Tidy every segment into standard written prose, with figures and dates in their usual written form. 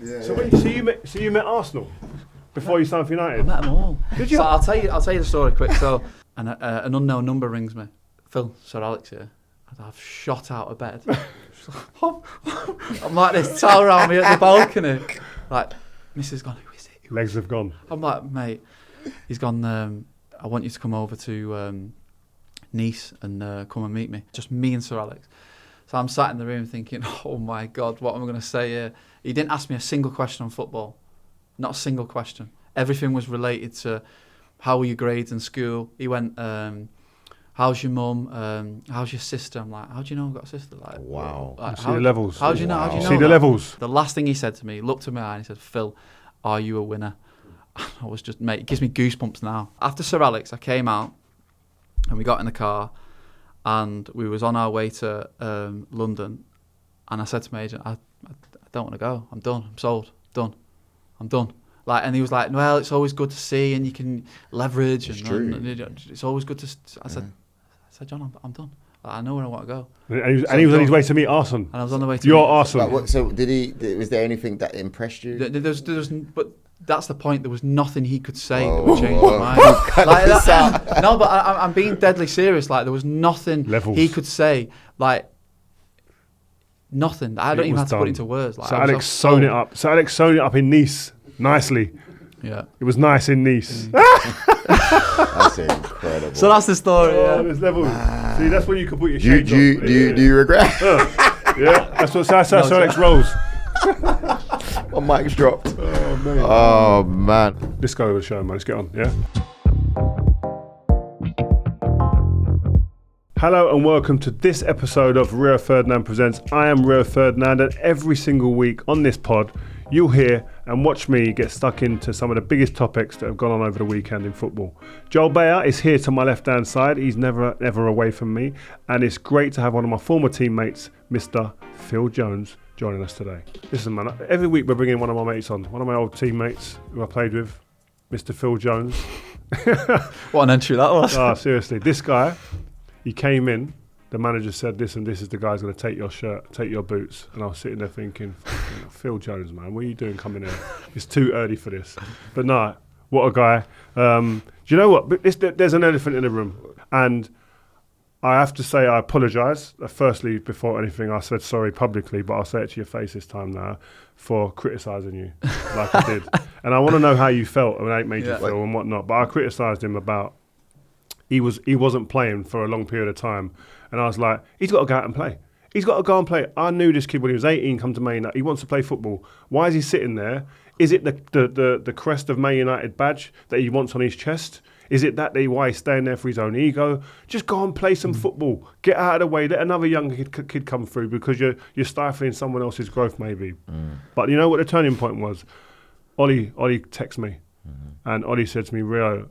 So you met Arsenal before you signed for United? I met them all. Did you? So I'll tell you the story quick. So an unknown number rings me. Phil, Sir Alex here. I've shot out of bed. I'm like this, towel around me at the balcony. Like, Mrs. gone, who is it? Legs have gone. I'm like, mate, he's gone, I want you to come over to Nice and come and meet me. Just me and Sir Alex. So I'm sat in the room thinking, oh my God, what am I going to say here? He didn't ask me a single question on football. Not a single question. Everything was related to how were your grades in school. He went, how's your mum? How's your sister? I'm like, how do you know I've got a sister? Like, wow. Like, see the levels. How do you know? How do you know see the that? levels. The last thing he said to me, looked at my eye and he said, Phil, are you a winner? I was just, mate, it gives me goosebumps now. After Sir Alex, I came out and we got in the car and we was on our way to London, and I said to my agent, I don't want to go. I'm done. I'm sold. I'm done. Like, and he was like, well, it's always good to see, and you can leverage. And it's always good to. I said, John, I'm done. I know where I want to go. And he was on his way to meet Arsenal. And I was on the way to your Arsenal. So was there anything that impressed you? But that's the point. There was nothing he could say that would change my mind. No, but I'm being deadly serious. Like, there was nothing he could say. Like, nothing. I don't even have to put it into words. Like, so Alex sewn it up. So Alex sewn it up in Nice nicely. Yeah, it was nice in Nice. That's incredible. So that's the story. Oh, there's levels. See, that's when you can put your shades on. Do you regret? Yeah, that's what Sir Alex rolls. My mic's dropped. Oh man. Oh man. Let's go over the show, man. Let's get on. Yeah. Hello and welcome to this episode of Rio Ferdinand Presents. I am Rio Ferdinand, and every single week on this pod, you'll hear and watch me get stuck into some of the biggest topics that have gone on over the weekend in football. Joel Beya is here to my left-hand side. He's never away from me, and it's great to have one of my former teammates, Mr. Phil Jones, joining us today. Listen, man, every week we're bringing one of my mates on, one of my old teammates who I played with, Mr. Phil Jones. What an entry that was. Oh, seriously, this guy, he came in, the manager said this, and this is the guy's going to take your shirt, take your boots. And I was sitting there thinking, Phil Jones, man, what are you doing coming here? It's too early for this. But no, what a guy. Do you know what? There's an elephant in the room. And I have to say I apologise. Firstly, before anything, I said sorry publicly, but I'll say it to your face this time now, for criticising you like I did. And I want to know how you felt and how it made you feel and whatnot. But I criticised him about he wasn't playing for a long period of time. And I was like, he's got to go out and play. He's got to go and play. I knew this kid when he was 18, come to Man United. He wants to play football. Why is he sitting there? Is it the crest of Man United badge that he wants on his chest? Is it why he's staying there for his own ego? Just go and play some football. Get out of the way. Let another young kid come through, because you're stifling someone else's growth maybe. But you know what the turning point was? Ollie texted me, and Ollie said to me, Rio,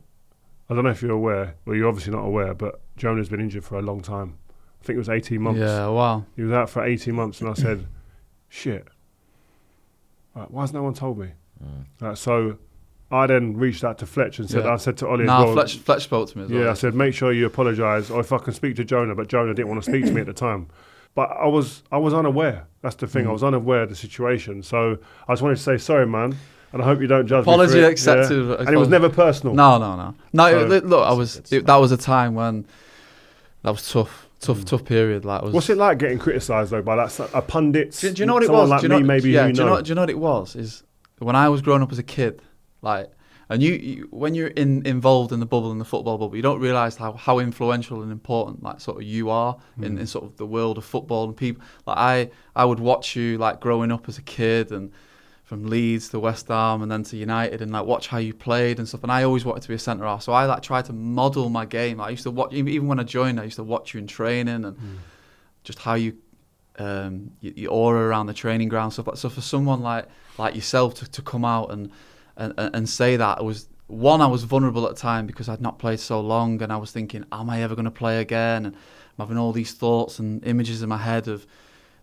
I don't know if you're aware, well, you're obviously not aware, but Jonah's been injured for a long time. I think it was 18 months. Yeah, wow. He was out for 18 months, and I said, shit. Right, why has no one told me? So I then reached out to Fletch and said, I said to Ollie as well. Fletch spoke to me as well. Yeah, I said, make sure you apologise, or if I can speak to Jonah, but Jonah didn't want to speak to me at the time. But I was unaware. That's the thing. I was unaware of the situation. So I just wanted to say, sorry, man. And I hope you don't judge Apology me for it. accepted. Yeah. And it was never personal. No. So, Look, that was a time when that was tough period. Like, what's it like getting criticised though by a pundit? Do you know what it was? Like me, maybe do you know what it was? Is when I was growing up as a kid, like, and you when you're involved in the bubble, in the football bubble, you don't realise how influential and important, like, sort of you are in sort of the world of football and people. Like, I would watch you, like, growing up as a kid, and from Leeds to West Ham and then to United, and like watch how you played and stuff. And I always wanted to be a centre-half, so I like tried to model my game. I used to watch, even when I joined, I used to watch you in training and just how you your aura around the training ground, stuff like. So for someone like yourself to come out and say that, I was vulnerable at the time because I'd not played so long, and I was thinking, am I ever going to play again? And I'm having all these thoughts and images in my head of,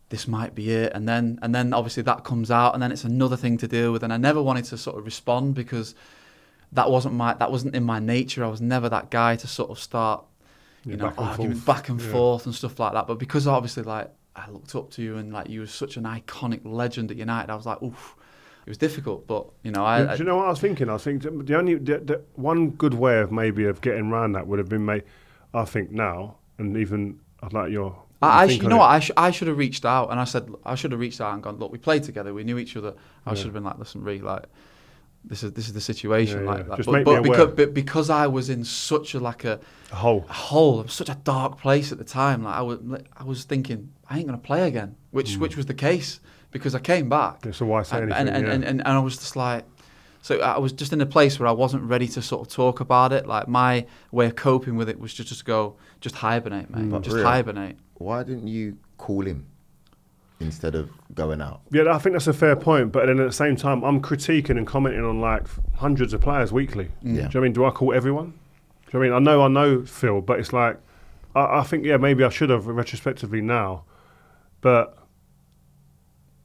this might be it, and then obviously that comes out, and then it's another thing to deal with. And I never wanted to sort of respond because that wasn't in my nature. I was never that guy to sort of start, arguing back and forth and stuff like that. But because obviously, like, I looked up to you and like you were such an iconic legend at United, I was like, oof, it was difficult. But you know, Do you know what I was thinking? I was thinking the one good way of maybe of getting around that would have been I think now, and even I'd like your. You know what? I should have reached out, and I should have reached out and gone, look, we played together, we knew each other. I should have been like, listen, Ree, like, this is the situation, like that. Just make me aware. Because I was in such a hole, such a dark place at the time. Like I was thinking, I ain't gonna play again, which was the case because I came back. So why say anything? And I was just like, so I was just in a place where I wasn't ready to sort of talk about it. Like my way of coping with it was just hibernate, mate. Just hibernate. Why didn't you call him instead of going out? Yeah, I think that's a fair point. But then at the same time, I'm critiquing and commenting on like hundreds of players weekly. Yeah. Do you know what I mean? Do I call everyone? Do you know what I mean? I know Phil, but it's like, I think, maybe I should have retrospectively now. But,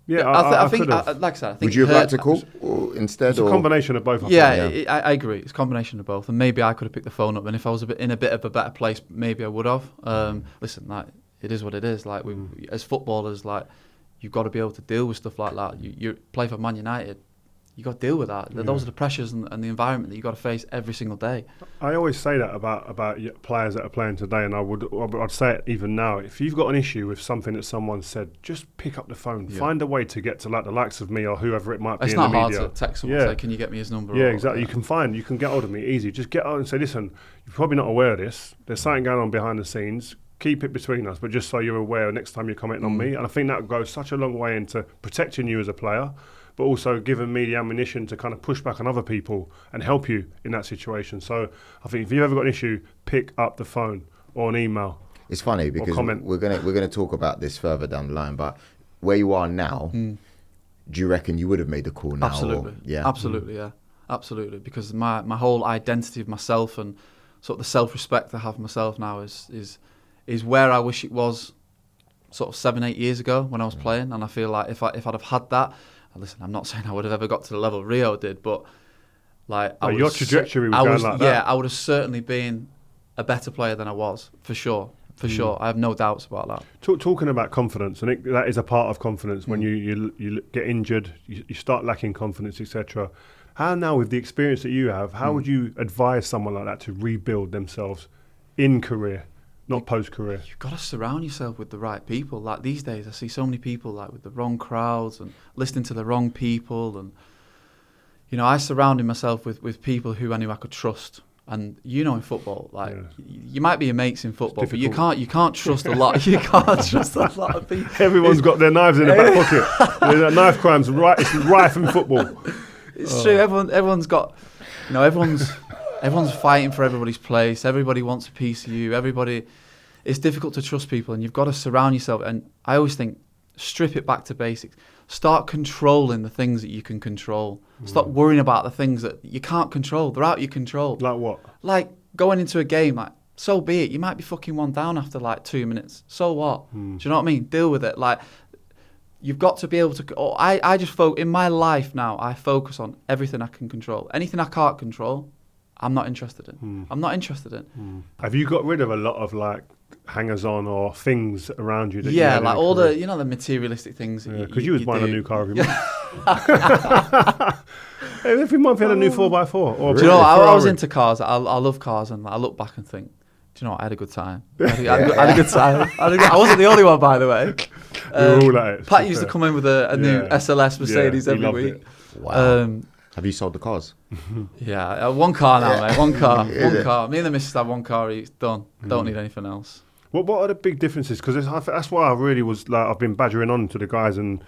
yeah, I think, like I said, I think... Would you have liked to call instead? It's a combination of both. I agree. It's a combination of both. And maybe I could have picked the phone up. And if I was in a bit of a better place, maybe I would have. Listen, like, it is what it is. Like, as footballers, like, you've got to be able to deal with stuff like that. You play for Man United, you got to deal with that. Yeah. Those are the pressures and the environment that you got to face every single day. I always say that about players that are playing today, and I'd say it even now. If you've got an issue with something that someone said, just pick up the phone. Yeah. Find a way to get to like the likes of me or whoever it might be in the media. It's not hard to text someone and say, can you get me his number? Yeah, exactly. You can get hold of me easy. Just get out and say, listen, you're probably not aware of this. There's something going on behind the scenes. Keep it between us, but just so you're aware next time you're commenting on me. And I think that goes such a long way into protecting you as a player, but also giving me the ammunition to kind of push back on other people and help you in that situation. So I think if you've ever got an issue, pick up the phone or an email. It's funny because we're gonna talk about this further down the line, but where you are now, do you reckon you would have made the call now? Absolutely. Absolutely. Because my whole identity of myself and sort of the self-respect I have for myself now is where I wish it was sort of 7-8 years ago when I was playing. And I feel like if I'd have had that, listen, I'm not saying I would have ever got to the level Rio did, but like your trajectory was going like that. Yeah, I would have certainly been a better player than I was, for sure. For sure. I have no doubts about that. Talking about confidence, and that is a part of confidence. When you get injured, you start lacking confidence, etc. How now, with the experience that you have, how would you advise someone like that to rebuild themselves in career? Not post-career. You've got to surround yourself with the right people. Like these days, I see so many people like with the wrong crowds and listening to the wrong people. And, you know, I surrounded myself with people who I knew I could trust. And, you know, in football, like you might be your mates in football, but you can't trust a lot. You can't trust a lot of people. Everyone's got their knives in their back pocket. Knife crimes, it's rife in football. It's true. Everyone's got, you know, everyone's fighting for everybody's place. Everybody wants a piece of you. It's difficult to trust people, and you've got to surround yourself. And I always think, strip it back to basics. Start controlling the things that you can control. Stop worrying about the things that you can't control. They're out of your control. Like what? Like going into a game, like, so be it. You might be fucking one down after like 2 minutes. So what? Do you know what I mean? Deal with it. Like, you've got to be able to... I just in my life now, I focus on everything I can control. Anything I can't control, I'm not interested in. I'm not interested in. Have you got rid of a lot of like hangers-on or things around you? That yeah, like all the, you know, the materialistic things. Because you was buying a new car every month. Every month you had a new 4x4. Or do you know, I was into cars. I love cars, and I look back and think, do you know what? I had a good time. I had a good time. I wasn't the only one, by the way. We were all at it. Pat used to come in with a new SLS Mercedes every week. Wow. Have you sold the cars? Yeah, one car now, mate. One car. Me and the missus have one car each. Done. Don't need anything else. What are the big differences? Because that's why I really was like, I've been badgering on to the guys and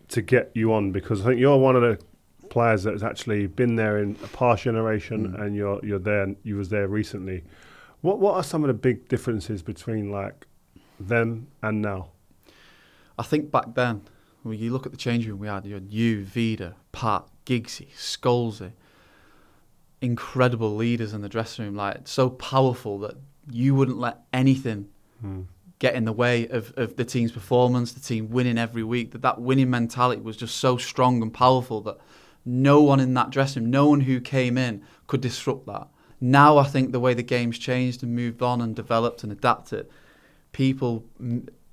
to get you on, because I think you're one of the players that's actually been there in a past generation, and you're there. You was there recently. What are some of the big differences between like them and now? I think back then, when you look at the change room we had, you had you, Vida, Pat, Giggsy, Scholesy, incredible leaders in the dressing room, like so powerful that you wouldn't let anything get in the way of the team's performance, the team winning every week. That winning mentality was just so strong and powerful that no one in that dressing room, no one who came in could disrupt that. Now I think the way the game's changed and moved on and developed and adapted,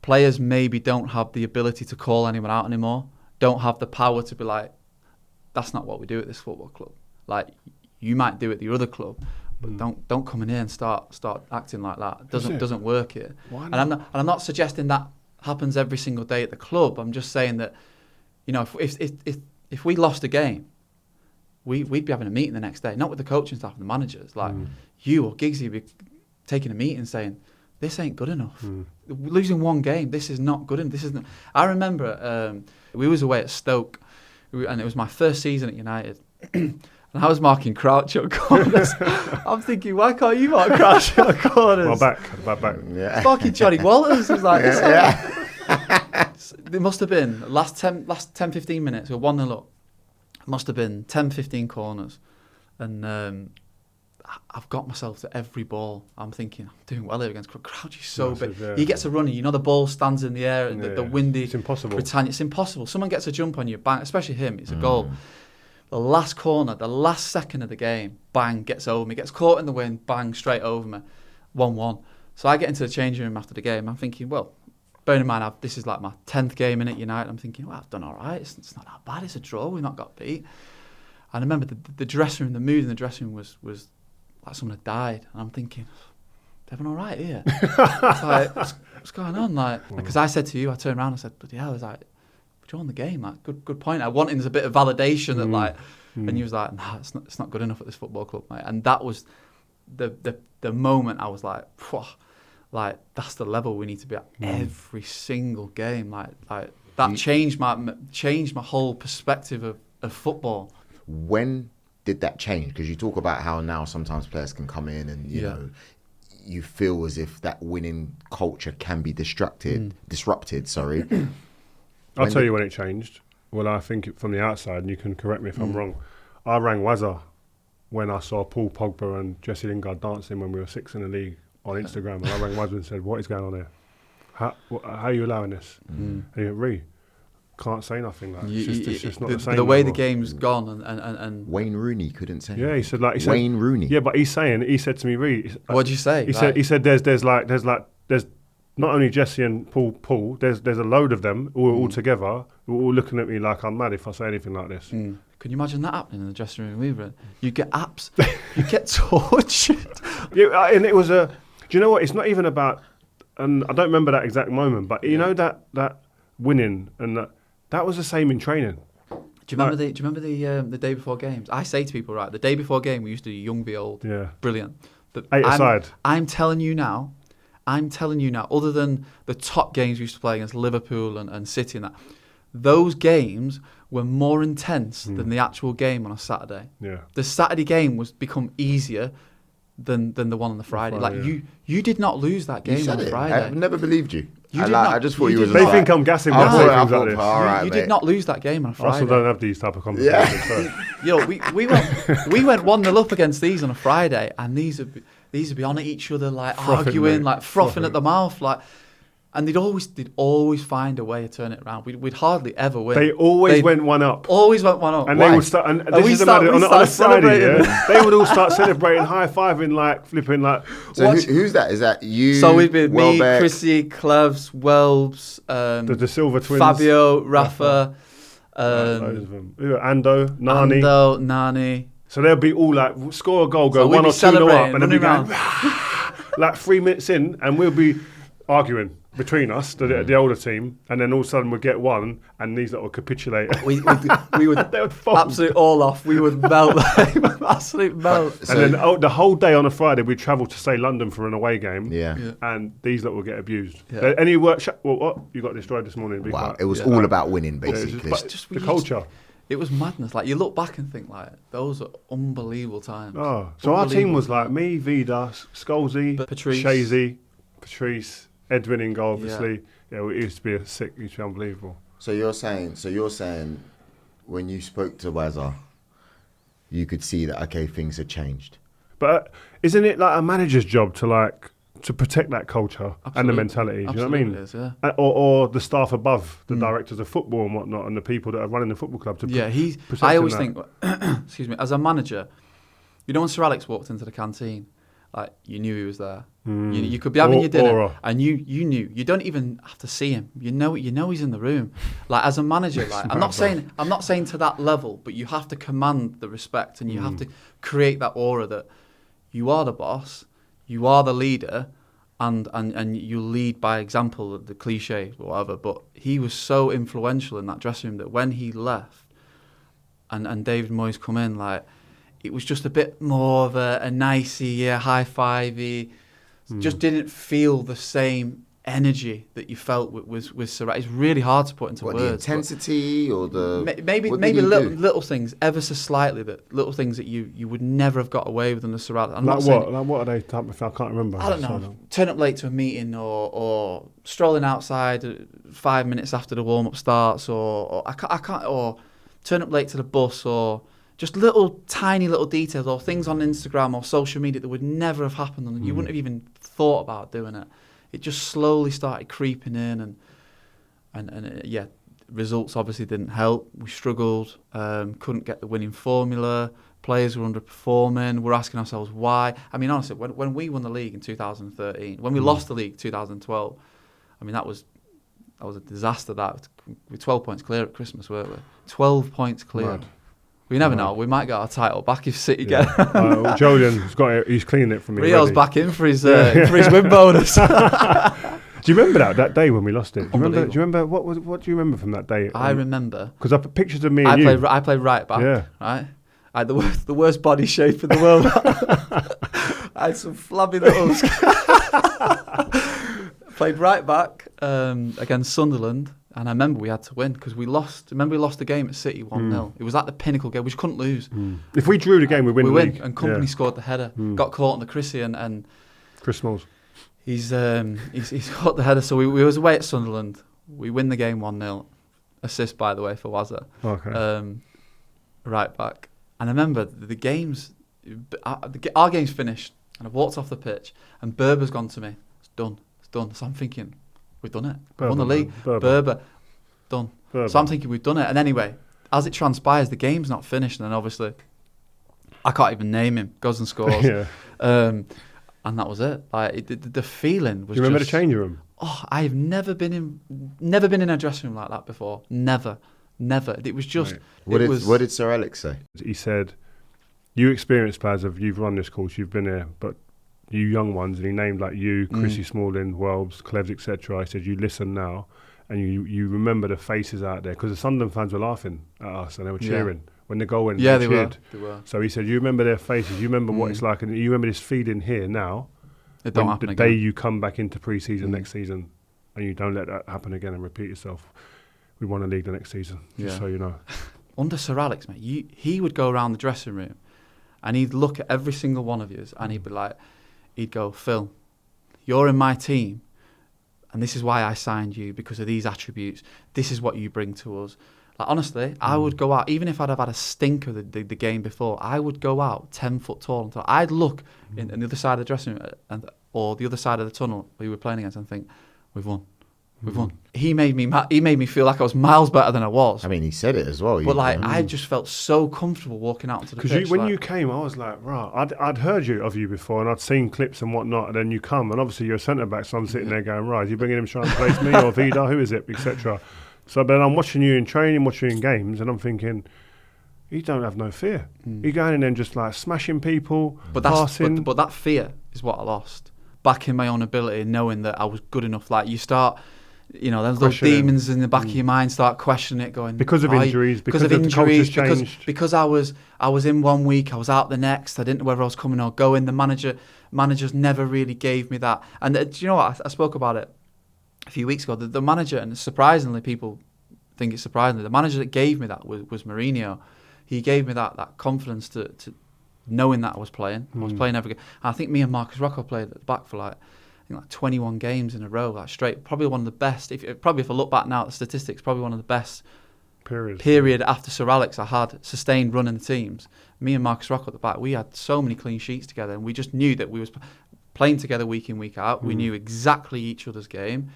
players maybe don't have the ability to call anyone out anymore, don't have the power to be like, that's not what we do at this football club. Like, you might do it at your other club, but don't come in here and start acting like that. It doesn't work here. Why And not? I'm not suggesting that happens every single day at the club. I'm just saying that, you know, if we lost a game, we'd be having a meeting the next day, not with the coaching staff and the managers. Like, you or Giggsy would be taking a meeting saying, this ain't good enough. Losing one game, this is not good enough. This isn't. I remember we was away at Stoke, and it was my first season at United. And I was marking Crouch at corners. I'm thinking, why can't you mark Crouch at corners? My back. Yeah. Fucking Johnny Walters was like, it must have been last 10, 15 minutes. We were 1-0 up. It must have been 10, 15 corners. And I've got myself to every ball. I'm thinking, I'm doing well here against Crouch. He's so big. Yeah. He gets a running. You know, the ball stands in the air and the windy. It's impossible. Britannia, it's impossible. Someone gets a jump on you, bang, especially him. It's a goal. The last corner, the last second of the game, bang, gets over me. Gets caught in the wind, bang, straight over me. 1-1. So I get into the changing room after the game. I'm thinking, well, bearing in mind, this is like my 10th game in at United. I'm thinking, well, I've done all right. It's not that bad. It's a draw. We've not got beat. And I remember the dressing room, the mood in the dressing room was like someone had died. And I'm thinking, is everyone all right here? It's like, what's going on? Like, because I said to you, I turned around and said, bloody hell, I was like, drawn the game, like, good point. I wanted a bit of validation that, like, and he was like, nah, it's not good enough at this football club, mate. And that was the moment I was like, like, that's the level we need to be at every single game. Like that changed my whole perspective of football. When did that change? Because you talk about how now sometimes players can come in and you know, you feel as if that winning culture can be disrupted. Sorry. I'll tell you when it changed. Well, I think from the outside, and you can correct me if I'm wrong. I rang Wazza when I saw Paul Pogba and Jesse Lingard dancing when we were 6th in the league on Instagram. And I rang Wazza and said, what is going on here? How are you allowing this? And he went, Ree, can't say nothing. Like, it's just not the same. The way the game's gone and Wayne Rooney couldn't say. Yeah, he said Wayne Rooney. Yeah, but he said to me, Ree. What'd you say? He said there's not only Jesse and Paul, there's a load of them all together, all looking at me like I'm mad if I say anything like this. Can you imagine that happening in the dressing room we were in? You get you get tortured. Yeah, and it was do you know what? It's not even about, and I don't remember that exact moment, but you know that winning and that was the same in training. Do you remember the day before games? I say to people, right, the day before game we used to do young be old. Yeah. Brilliant. But 8 aside. I'm telling you now, other than the top games we used to play against Liverpool and City and that, those games were more intense than the actual game on a Saturday. Yeah. The Saturday game was become easier than the one on the Friday. You did not lose that game on Friday. I've never believed you. I just thought you was. They think I'm gassing when I say things like this. You did not lose that game on a Friday. I also don't have these type of conversations. Yeah. You know, we went 1-0 up against these on a Friday, and these would be on at each other, like frothing, arguing, like frothing at the mouth, like. And they'd always find a way to turn it around. We'd hardly ever win. They always went one up. Always went one up. And they would start. And this is the matter. On a Friday, yeah, they would all start celebrating, high fiving, like flipping, like. So who's that? Is that you? So we'd be me, Welbeck? Chrissy, Cleves, Welbs, the Silva twins, Fabio, Rafa, Ando, Nani. So they'll be all like score a goal, go 1 or 2 up, and then we go like 3 minutes in, and we'll be arguing between us, the older team, and then all of a sudden we'd get one, and these that would capitulate. We would they would absolutely all off. We would melt, absolute melt. And then the whole day on a Friday, we'd travel to, say, London for an away game, yeah. And these that would get abused. Yeah. Any workshop? Well, what? You got destroyed this morning. Wow, it was all about winning, basically. Just the culture. It was madness. Like, you look back and think, like, those are unbelievable times. Oh, so our team was like me, Vida, Scholesy, Shazy, Patrice, Edwin in goal, obviously. Yeah, it used to be it used to be unbelievable. So you're saying when you spoke to Wazza, you could see that, okay, things had changed. But isn't it like a manager's job to protect that culture and the mentality? Do you know what I mean? It is, yeah. Or the staff above, the directors of football and whatnot, and the people that are running the football club I always think, excuse me, as a manager, you know when Sir Alex walked into the canteen like you knew he was there. You could be having your dinner, and you knew. You don't even have to see him. You know he's in the room. Like as a manager, like I'm not saying to that level, but you have to command the respect, and you have to create that aura that you are the boss, you are the leader, and you lead by example, the cliche, whatever. But he was so influential in that dressing room that when he left, and David Moyes come in, like it was just a bit more of a nicey, high-fivey. Just didn't feel the same energy that you felt with Sir Alex. It's really hard to put into words. The intensity or the maybe little things, ever so slightly, little things that you would never have got away with under Sir Alex. Like what are they type of? I can't remember. I don't know. Turn up late to a meeting, or strolling outside 5 minutes after the warm up starts, or I can't, or turn up late to the bus, or just tiny little details, or things on Instagram or social media that would never have happened, and you wouldn't have even thought about doing it. It just slowly started creeping in, and results obviously didn't help. We struggled, couldn't get the winning formula. Players were underperforming. We're asking ourselves why. I mean, honestly, when we won the league in 2013, when we lost the league in 2012, I mean that was a disaster. That we're 12 points clear at Christmas, weren't we? 12 points clear. Mad. We never know. We might get our title back if City get. Julian's got it. He's cleaning it for me. Rio's back in for his win bonus. Do you remember that day when we lost it? Do you remember what do you remember from that day? I remember because I put pictures of me and you. I played right back. Yeah. Right. I had the worst body shape in the world. I had some flabby little. Played right back against Sunderland. And I remember we had to win because we lost. Remember, we lost the game at City 1-0. It was at the pinnacle game. We just couldn't lose. If we drew the game, we win the league. And Company scored the header. Got caught on the Chrissy and Chris Smalls. He's caught the header. So we was away at Sunderland. We win the game 1-0. Assist, by the way, for Wazza. Okay. Right back. And I remember the games. Our game's finished, and I've walked off the pitch, and Berber's gone to me. It's done. So I'm thinking, we've done it. Won the league. Berber. Done. So I'm thinking we've done it. And anyway, as it transpires, the game's not finished. And then obviously, I can't even name him. Goes and scores. And that was it. Like the feeling was. Do you remember the changing room? Oh, I've never been in a dressing room like that before. Never. It was just. Right. What did Sir Alex say? He said, "You experienced players, you've run this course, you've been here, but." You young ones, and he named like you, Chrissy Smalling, Welbs, Clevs, etc. I said, you listen now, and you remember the faces out there, because the Sunderland fans were laughing at us and they were cheering when the goal went. Yeah, they were. So he said, you remember their faces, you remember what it's like, and you remember this feeling here now. It don't happen the again. day you come back into pre-season next season, and you don't let that happen again and repeat yourself. We won a league the next season, just so you know. Under Sir Alex, mate, he would go around the dressing room, and he'd look at every single one of you, and he'd be like. He'd go, Phil, you're in my team, and this is why I signed you, because of these attributes. This is what you bring to us. Like honestly, I would go out, even if I'd have had a stinker the game before, I would go out 10 foot tall. Until I'd look in the other side of the dressing room or the other side of the tunnel we were playing against and think, we've won. We've won. He made me feel like I was miles better than I was. I mean, he said it as well. But I just felt so comfortable walking out onto the pitch. Because when you came, I was like, right, I'd heard of you before, and I'd seen clips and whatnot, and then you come, and obviously you're a centre-back, so I'm sitting there going, right, you bringing him trying to replace me, or Vida, who is it, etc. So then I'm watching you in training, watching you in games, and I'm thinking, you don't have no fear. You're going in there and just like smashing people, passing. But that fear is what I lost. Back in my own ability, knowing that I was good enough. Like you start... You know, those demons in the back of your mind start questioning it, going because of injuries, because the culture's changed. Because I was in 1 week, I was out the next. I didn't know whether I was coming or going. The managers never really gave me that. And do you know what? I spoke about it a few weeks ago. The manager, and surprisingly, people think it's surprising. The manager that gave me that was Mourinho. He gave me that confidence to knowing that I was playing. I was playing every game. And I think me and Marcus Rocco played at the back for like 21 games in a row, like straight. Probably one of the best. If I look back now at the statistics, probably one of the best period after Sir Alex I had sustained running the teams. Me and Marcus Rocco at the back, we had so many clean sheets together, and we just knew that we was playing together week in, week out. We knew exactly each other's game.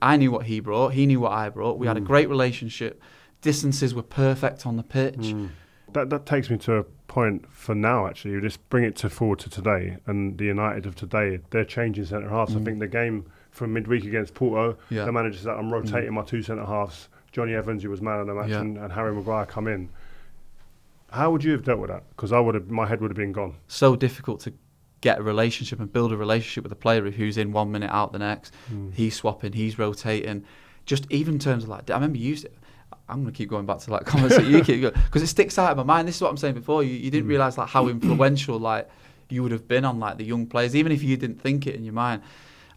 I knew what he brought, he knew what I brought. We had a great relationship. Distances were perfect on the pitch. that takes me to a point for now. Actually, you just bring it forward to today, and the United of today, they're changing centre halves. I think the game from midweek against Porto, the manager said, "I'm rotating my 2 centre halves. Jonny Evans, who was man of the match, and Harry Maguire come in." How would you have dealt with that? Because my head would have been gone. So difficult to get a relationship and build a relationship with a player who's in 1 minute, out the next. He's swapping, he's rotating. Just even in terms of like, I remember you. I'm going to keep going back to like comments that you keep going, because it sticks out in my mind. This is what I'm saying before. You didn't realise like how influential like you would have been on like the young players, even if you didn't think it in your mind.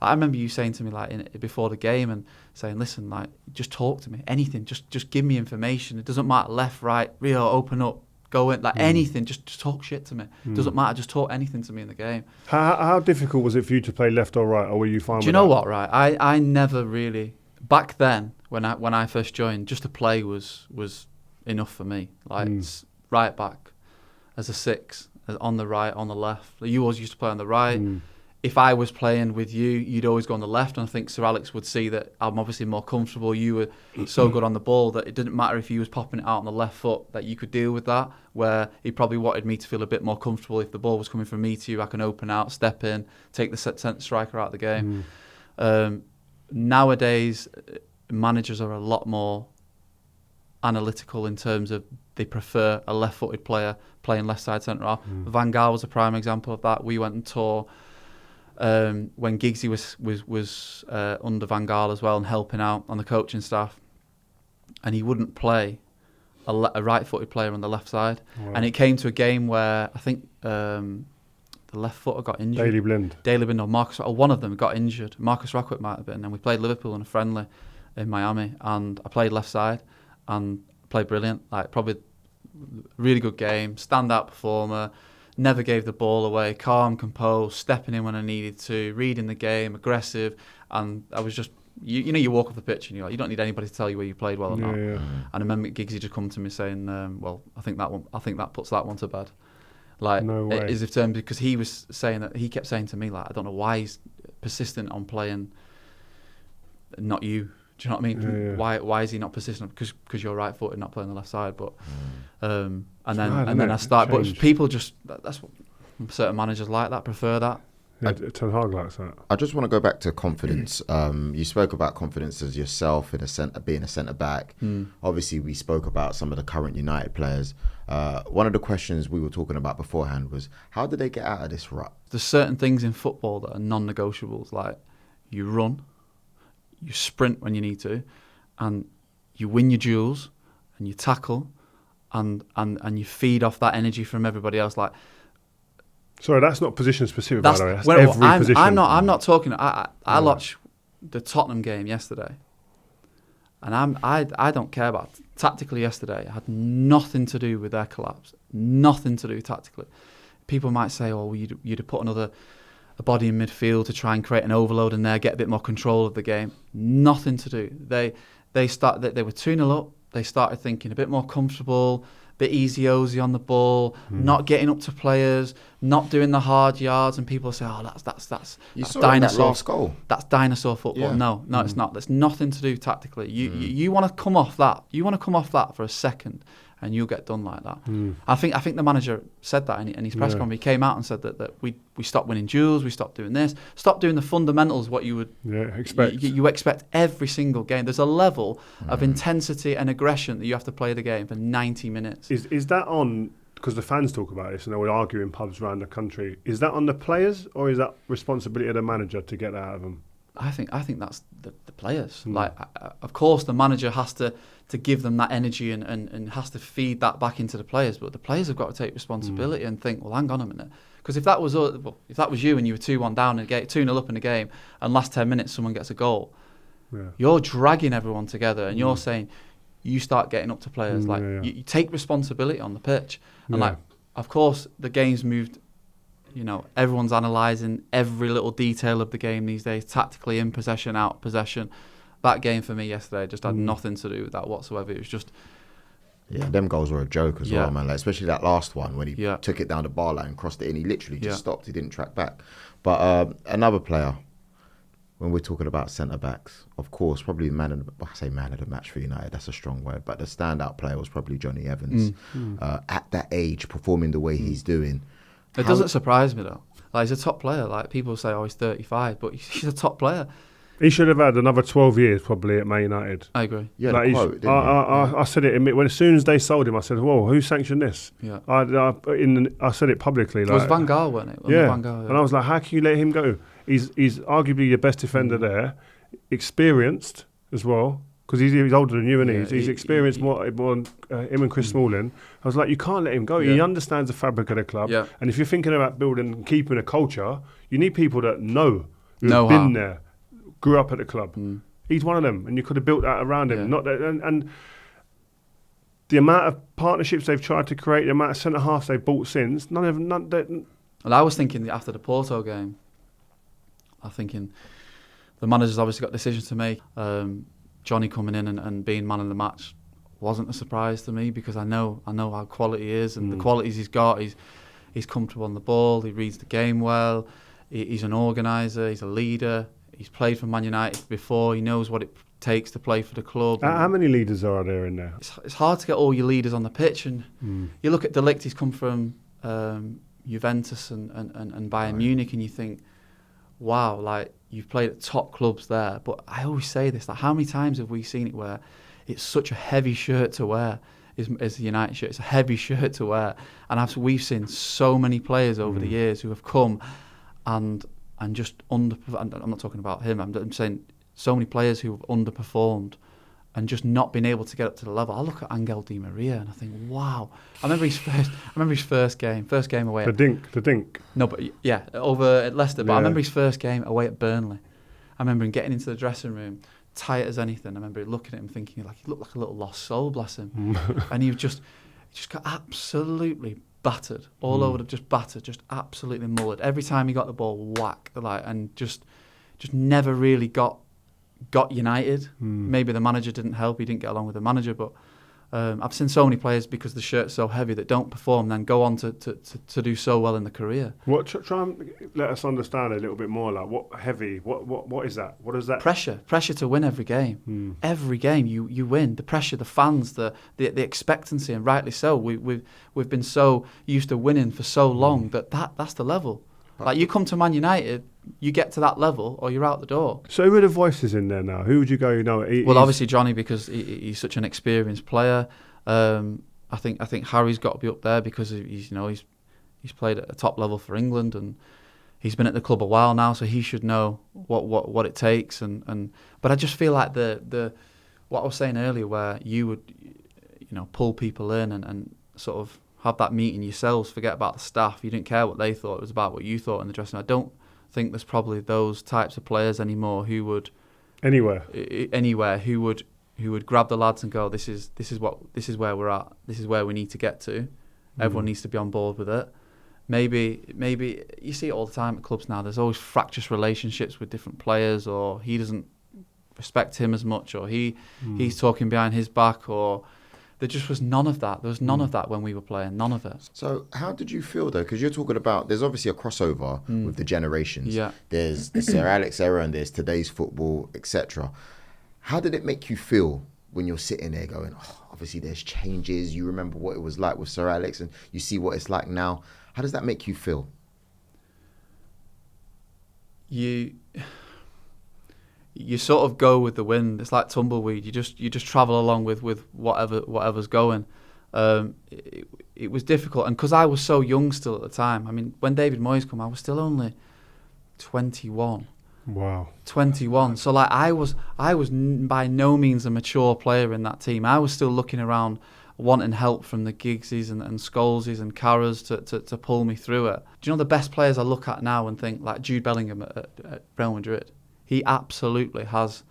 I remember you saying to me like before the game and saying, "Listen, like just talk to me, anything, just give me information. It doesn't matter left, right, Rio, open up, go in, like anything. Just talk shit to me. Doesn't matter. Just talk anything to me in the game." How difficult was it for you to play left or right, or were you fine? Do you know what? Right, I never really back then when I first joined, just to play was enough for me. Like right back as a 6, on the right, on the left. You always used to play on the right. If I was playing with you, you'd always go on the left, and I think Sir Alex would see that I'm obviously more comfortable. You were so good on the ball that it didn't matter if he was popping it out on the left foot, that you could deal with that, where he probably wanted me to feel a bit more comfortable. If the ball was coming from me to you, I can open out, step in, take the centre striker out of the game. Nowadays, managers are a lot more analytical in terms of they prefer a left-footed player playing left side centre-half. Van Gaal was a prime example of that. We went and tore when Giggsy was under Van Gaal as well and helping out on the coaching staff, and he wouldn't play a right-footed player on the left side. Wow. And it came to a game where I think the left footer got injured. Daley Blind or Marcus, or one of them got injured. Marcus Rashford might have been. And we played Liverpool in a friendly in Miami, and I played left side and played brilliant. Like probably really good game, standout performer. Never gave the ball away, calm, composed, stepping in when I needed to, reading the game, aggressive, and I was just, you walk off the pitch and you're like, you don't need anybody to tell you where you played well or not. And I remember Giggsy just come to me saying, well, I think that puts that one to bed. Like, no way. As if terms, because he was saying that, he kept saying to me, like, I don't know why he's persistent on playing, not you. Do you know what I mean? Why is he not persistent? Because you're right footed, not playing the left side. But and then I start. But people just, that's what certain managers like that, prefer that. Yeah, Ten Hag likes that. I just want to go back to confidence. You spoke about confidence as yourself in being a centre back. Obviously, we spoke about some of the current United players. One of the questions we were talking about beforehand was, how did they get out of this rut? There's certain things in football that are non-negotiables, like you run, you sprint when you need to, and you win your duels, and you tackle, and you feed off that energy from everybody else. Like, sorry, that's not position specific, by the way. That's every position. I'm not talking. I watched the Tottenham game yesterday, and I don't care about tactically. Yesterday, it had nothing to do with their collapse. Nothing to do tactically. People might say, "Oh, well, you'd have put a body in midfield to try and create an overload in there, get a bit more control of the game." Nothing to do. They were 2-0 up. They started thinking a bit more comfortable, a bit easy-ozy on the ball, not getting up to players, not doing the hard yards, and people say, "Oh, that's dinosaur." That last goal. That's dinosaur football. Yeah. No, it's not. There's nothing to do tactically. You want to come off that. You want to come off that for a second, and you'll get done like that. I think the manager said that in his press conference. He came out and said that we stopped winning duels, we stopped doing this, stopped doing the fundamentals, what you would expect. You expect every single game. There's a level of intensity and aggression that you have to play the game for 90 minutes. Is that on, because the fans talk about this and they will argue in pubs around the country, is that on the players or is that responsibility of the manager to get that out of them? I think that's the players. Like, of course, the manager has to give them that energy and has to feed that back into the players. But the players have got to take responsibility and think, well, hang on a minute. Because if that was you and you were 2-1 down in a game, 2-0 up in a game, and last 10 minutes someone gets a goal, you're dragging everyone together and you're saying, you start getting up to players. You take responsibility on the pitch. And of course, the game's moved. Everyone's analysing every little detail of the game these days, tactically, in possession, out of possession. That game for me yesterday just had nothing to do with that whatsoever. It was just... Yeah, them goals were a joke as well, man. Like, especially that last one when he took it down the bar line, crossed it in, he literally just stopped. He didn't track back. But another player, when we're talking about centre-backs, of course, probably man of the match for United, that's a strong word, but the standout player was probably Jonny Evans. At that age, performing the way he's doing. It doesn't surprise me, though. Like, he's a top player. Like, people say, oh, he's 35, but he's a top player. He should have had another 12 years probably at Man United. I agree. Yeah, like I said it when as soon as they sold him. I said, "Whoa, who sanctioned this?" Yeah. I said it publicly. It was Van Gaal, wasn't it? Van Gaal, and I was like, "How can you let him go? He's arguably your best defender there, experienced as well, because he's older than you, and he's experienced more than him and Chris Smalling." I was like, "You can't let him go. He understands the fabric of the club, and if you're thinking about building and keeping a culture, you need people that who've been there." Grew up at the club. He's one of them, and you could have built that around him. Not that, and the amount of partnerships they've tried to create, the amount of centre halves they've bought since, none. And I was thinking after the Porto game, I'm thinking the manager's obviously got decisions to make. Johnny coming in and being man of the match wasn't a surprise to me, because I know how quality he is and the qualities he's got. He's comfortable on the ball. He reads the game well. He's an organiser. He's a leader. He's played for Man United before. He knows what it takes to play for the club. How many leaders are there in there? It's hard to get all your leaders on the pitch. And you look at De Ligt, he's come from Juventus and Bayern Munich, and you think, wow, like, you've played at top clubs there. But I always say this, like, how many times have we seen it where it's such a heavy shirt to wear, is the United shirt. It's a heavy shirt to wear. And we've seen so many players over the years who have come and just underperformed. I'm not talking about him. I'm saying so many players who have underperformed and just not been able to get up to the level. I look at Angel Di Maria and I think, wow. I remember his first game away. The Dink. No, but yeah, over at Leicester. But I remember his first game away at Burnley. I remember him getting into the dressing room, tight as anything. I remember looking at him thinking, like, he looked like a little lost soul, bless him. And he just got absolutely battered all over, just absolutely mullered. Every time he got the ball, whack, like, and just never really got United. Maybe the manager didn't help. He didn't get along with the manager, but I've seen so many players, because the shirt's so heavy, that don't perform, then go on to do so well in the career. Try and let us understand a little bit more. Like, what is that? What is that? Pressure to win every game. Every game you win. The pressure, the fans, the expectancy, and rightly so. We've been so used to winning for so long that's the level. Like, you come to Man United, you get to that level, or you're out the door. So who are the voices in there now? Who would you go? Obviously Johnny, because he's such an experienced player. I think Harry's got to be up there, because he's played at a top level for England, and he's been at the club a while now, so he should know what it takes. But I just feel like the what I was saying earlier, where you would pull people in and sort of have that meeting yourselves, forget about the staff. You didn't care what they thought, it was about what you thought in the dressing room. I don't think there's probably those types of players anymore who would anywhere who would grab the lads and go, this is where we're at, this is where we need to get to. Everyone needs to be on board with it. Maybe you see it all the time at clubs now. There's always fractious relationships with different players, or he doesn't respect him as much, or he's talking behind his back, or there just was none of that. There was none of that when we were playing, none of it. So how did you feel, though? Because you're talking about, there's obviously a crossover with the generations. Yeah. There's the Sir Alex era and there's today's football, etc. How did it make you feel when you're sitting there going, obviously there's changes, you remember what it was like with Sir Alex and you see what it's like now. How does that make you feel? You sort of go with the wind. It's like tumbleweed. You just travel along with whatever's going. It was difficult, and because I was so young still at the time. I mean, when David Moyes came, I was still only 21. Wow. 21. So like I was by no means a mature player in that team. I was still looking around, wanting help from the Giggsies and Scholesies and Carras to pull me through it. Do you know the best players I look at now and think, like Jude Bellingham at Real Madrid? He absolutely has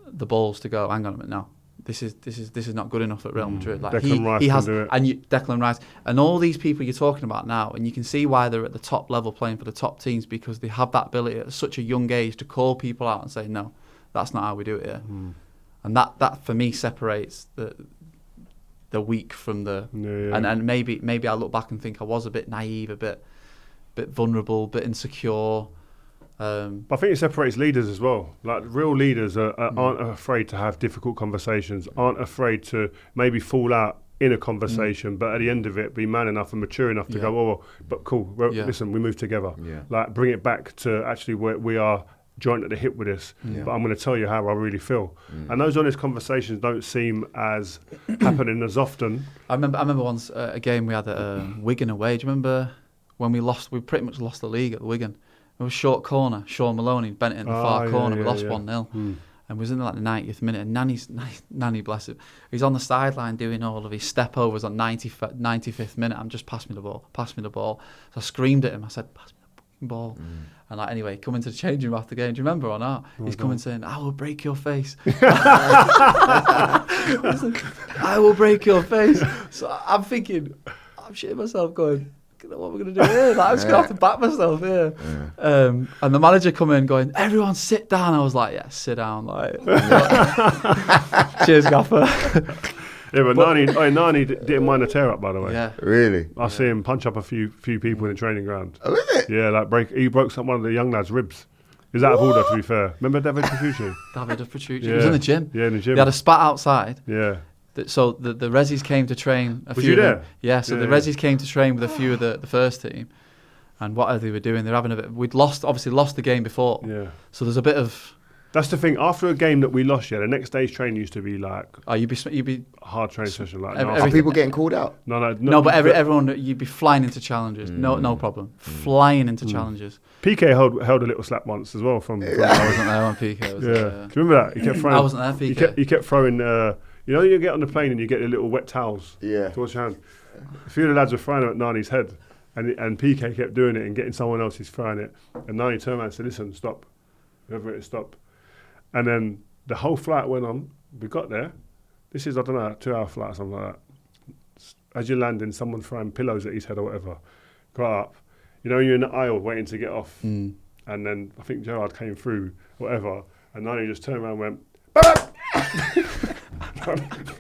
the balls to go, hang on a minute, no, this is not good enough at Real Madrid. Like Declan Rice he has, can do it. and Declan Rice and all these people you're talking about now, and you can see why they're at the top level playing for the top teams, because they have that ability at such a young age to call people out and say, no, that's not how we do it here. And that for me separates the weak from the and maybe I look back and think I was a bit naive, a bit vulnerable, a bit insecure. But I think it separates leaders as well. Like real leaders aren't afraid to have difficult conversations, aren't afraid to maybe fall out in a conversation, but at the end of it, be man enough and mature enough to go, oh, but cool, well, listen, we move together. Yeah. Like bring it back to actually where we are joined at the hip with this, but I'm going to tell you how I really feel. And those honest conversations don't seem as happening as often. I remember once a game we had at Wigan away. Do you remember when we lost? We pretty much lost the league at Wigan. It was short corner. Sean Maloney bent it in the far corner. We lost 1-0. And we was in like the 90th minute. And Nanny, bless him, he's on the sideline doing all of his step overs on 95th minute. I'm just pass me the ball. So I screamed at him. I said, pass me the fucking ball. And like, anyway, coming to the changing room after the game. Do you remember or not? He's coming saying, I will break your face. I will break your face. So I'm thinking, I'm shitting myself going, what are we going to do here? Like, I'm just going to have to back myself here. And the manager come in going, everyone sit down. I was like, yeah, sit down. Like, cheers, Gaffer. Yeah, but Nani didn't mind a tear up, by the way. Yeah. Really? I see him punch up a few people in the training ground. Oh, is it? Yeah, like he broke one of the young lads' ribs. He was out of order, to be fair. Remember David Petrucci? He was in the gym. Yeah, in the gym. They had a spat outside. Yeah. So the Rezzies came to train. Was you there? Yeah, so the Rezzies came to train with a few of the first team. And what they were doing, they were having a bit. We'd lost the game before. Yeah. So there's a bit of. That's the thing. After a game that we lost, the next day's training used to be like. Oh, you'd be a hard training session. Like, Are people getting called out? No, but everyone, you'd be flying into challenges. No problem. Flying into challenges. PK held a little slap once as well from. I wasn't there when PK was there. Do you remember that? He kept throwing. I wasn't there. PK. He kept throwing. You get on the plane and you get the little wet towels. Yeah. Towards your hand. A few of the lads were throwing them at Nani's head, and PK kept doing it and getting someone else who's throwing it, and Nani turned around and said, "Listen, stop. Whoever it is, stop." And then the whole flight went on. We got there. This is, I don't know, a 2-hour flight or something like that. As you're landing, someone throwing pillows at his head or whatever. Got up. You're in the aisle waiting to get off. And then I think Gerard came through, whatever. And Nani just turned around and went,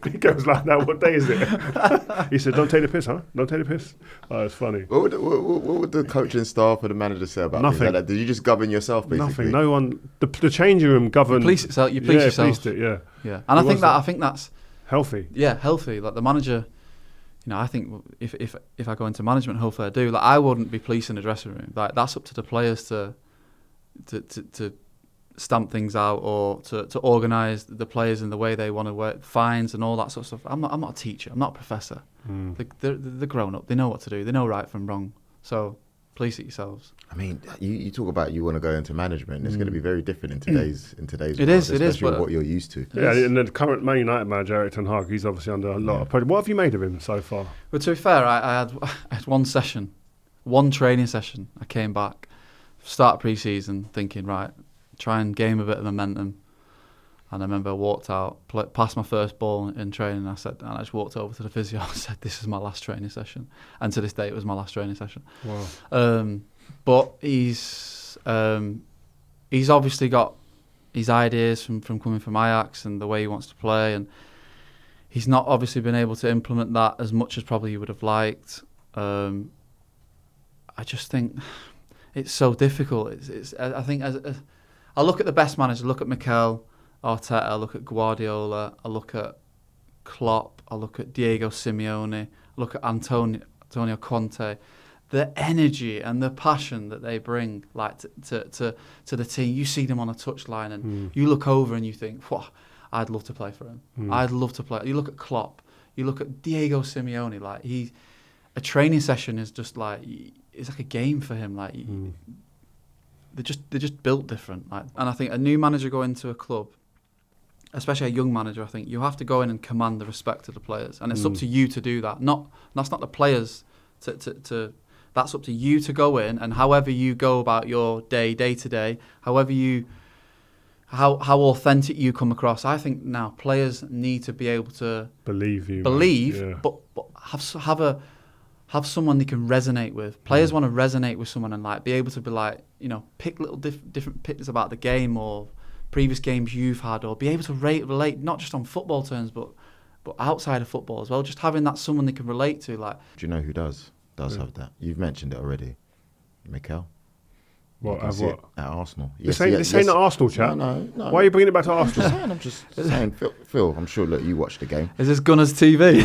He goes like that, what day is it? He said, don't take the piss, huh? Don't take the piss. Oh, it's funny. What would the coaching staff or the manager say about nothing? Like that? Did you just govern yourself, basically? Nothing. No one. The changing room governed. You police yourself. Yourself. Policed it, yeah. Yeah. And I think that's healthy. Yeah, healthy. Like the manager, I think if I go into management, hopefully I do. Like I wouldn't be policing the dressing room. Like that's up to the players to stamp things out or to organise the players in the way they want to work, fines and all that sort of stuff. I'm not a teacher. I'm not a professor. They're grown up. They know what to do. They know right from wrong. So police it yourselves. I mean, you talk about you want to go into management. It's going to be very different in today's world, it is, especially with what you're used to. Yeah, and the current Man United manager, Erik Ten Hag, he's obviously under a lot of pressure. What have you made of him so far? Well, to be fair, I had one training session. I came back, start pre-season, thinking, right, try and gain a bit of momentum. And I remember I walked out, passed my first ball in training, and I just walked over to the physio and said, this is my last training session. And to this day, it was my last training session. Wow. But he's obviously got his ideas from coming from Ajax and the way he wants to play, and he's not obviously been able to implement that as much as probably he would have liked. I just think it's so difficult. I think I look at the best managers, look at Mikel Arteta, I look at Guardiola, I look at Klopp, I look at Diego Simeone, I look at Antonio Conte. The energy and the passion that they bring, like to the team. You see them on a touchline, and you look over and you think, I'd love to play for him. I'd love to play. You look at Klopp, you look at Diego Simeone. Like a training session is just like it's like a game for him. Like they're just built different. Like, and I think a new manager going into a club, especially a young manager, I think you have to go in and command the respect of the players, and it's up to you to do that. That's not the players to. That's up to you to go in, and however you go about your day to day, how authentic you come across. I think now players need to be able to believe, yeah. but have someone they can resonate with. Players want to resonate with someone and like be able to be like, pick little different pictures about the game or previous games you've had, or be able to relate not just on football terms, but outside of football as well. Just having that someone they can relate to. Like, do you know who does have that? You've mentioned it already. Mikel. What? That's Have it, what? at Arsenal. This ain't the Arsenal chat. No. Why are you bringing it back to Arsenal? I'm just saying, Phil, I'm sure, look, you watched the game. Is this Gunners TV?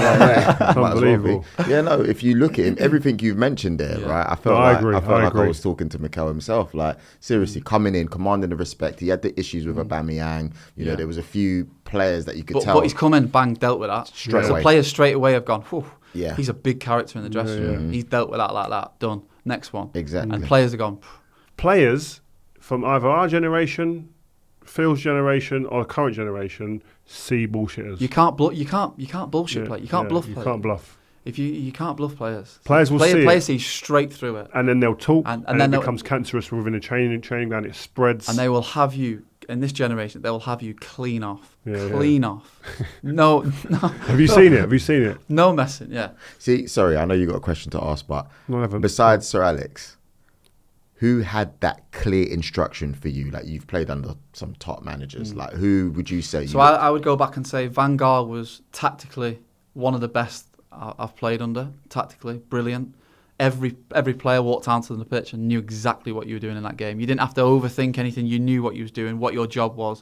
Unbelievable. Yeah, no, if you look at him, everything you've mentioned there, right? I felt like I was talking to Mikel himself. Like, seriously, coming in, commanding the respect. He had the issues with Aubameyang. You know, there was a few players that you could tell. But he's come in, bang, dealt with that. Straight away. The players straight away have gone, whew, yeah. he's a big character in the dressing room. He's dealt with that like that. Done. Next one. Exactly. And players have gone. Players from either our generation, Phil's generation, or the current generation see bullshitters. You can't bullshit. Play. You can't bluff. You play. can't bluff. If you can't bluff players. Players will see Players see straight through it, and then they'll talk, and then it becomes cancerous within the training ground. It spreads, and they will have you in this generation. They will have you clean off, off. No. Have you seen it? No messing. Yeah. See, sorry, I know you got a question to ask, but No, I haven't. besides Sir Alex, who had that clear instruction for you? Like, you've played under some top managers. Like, who would you say? So I would go back and say Van Gaal was tactically one of the best I've played under. Tactically, brilliant. Every player walked onto the pitch and knew exactly what you were doing in that game. You didn't have to overthink anything. You knew what you was doing, what your job was.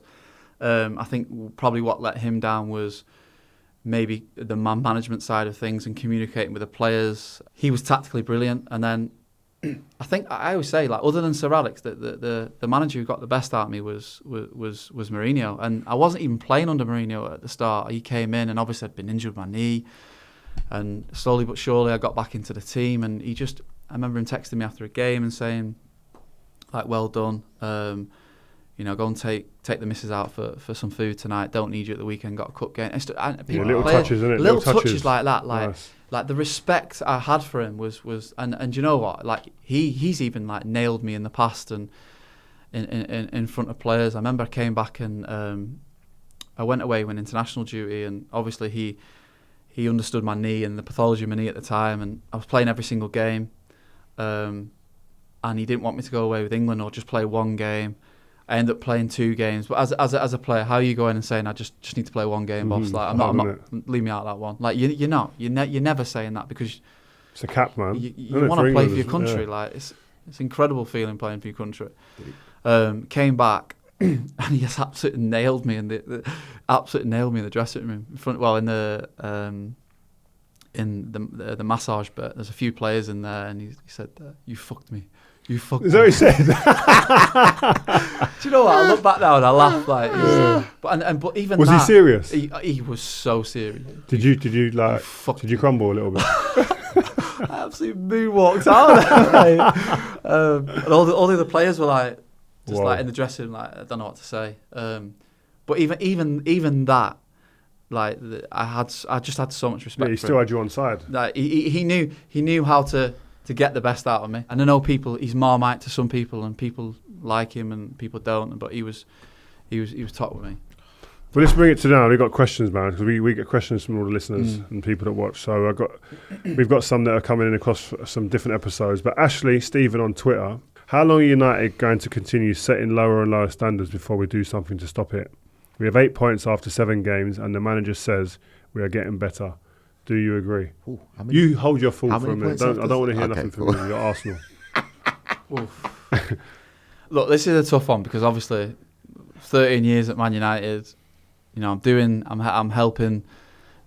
I think probably what let him down was maybe the man management side of things and communicating with the players. He was tactically brilliant, and then I think I always say, like, other than Sir Alex, the manager who got the best out of me was Mourinho, and I wasn't even playing under Mourinho at the start. He came in, and obviously I'd been injured with my knee, and slowly but surely I got back into the team. And I remember him texting me after a game and saying, like, well done, go and take the missus out for some food tonight. Don't need you at the weekend. Got a cup game. Little touches, isn't it? Little touches like that, like. Nice. Like, the respect I had for him was and you know what? Like, he's even like nailed me in the past and in front of players. I remember I came back and I went away when international duty, and obviously he understood my knee and the pathology of my knee at the time, and I was playing every single game, and he didn't want me to go away with England or just play one game. I ended up playing 2 games, but as a player, how are you going and saying I just need to play one game, boss? Like, I'm not leave me out of that one. Like, you're never saying that, because it's a cap, man. You want to play for your country. Like, it's incredible feeling playing for your country. Came back and he just absolutely nailed me in the dressing room in front. Well, in the massage bit, there's a few players in there, and he said, "You fucked me." You fucked. Is that what he said? Do you know what? I look back now and I laugh. Like, but even was he serious? He was so serious. Did you like? Did you crumble a little bit? I absolutely moonwalked out. And all the other players were like, just like in the dressing room, like, I don't know what to say. But even that, like, I just had so much respect. Yeah, he still had you on side. Like, he knew how to get the best out of me. And I know he's Marmite to some people, and people like him and people don't, but he was top with me. Well, let's bring it to now. We've got questions, man, because we get questions from all the listeners and people that watch. So we've got some that are coming in across some different episodes. But Ashley Stephen on Twitter, how long are United going to continue setting lower and lower standards before we do something to stop it? We have 8 points after 7 games, and the manager says we are getting better. Do you agree? Ooh, you hold your thought for a minute. I don't want to hear nothing cool. from you. You're Arsenal. Look, this is a tough one, because obviously 13 years at Man United, I'm helping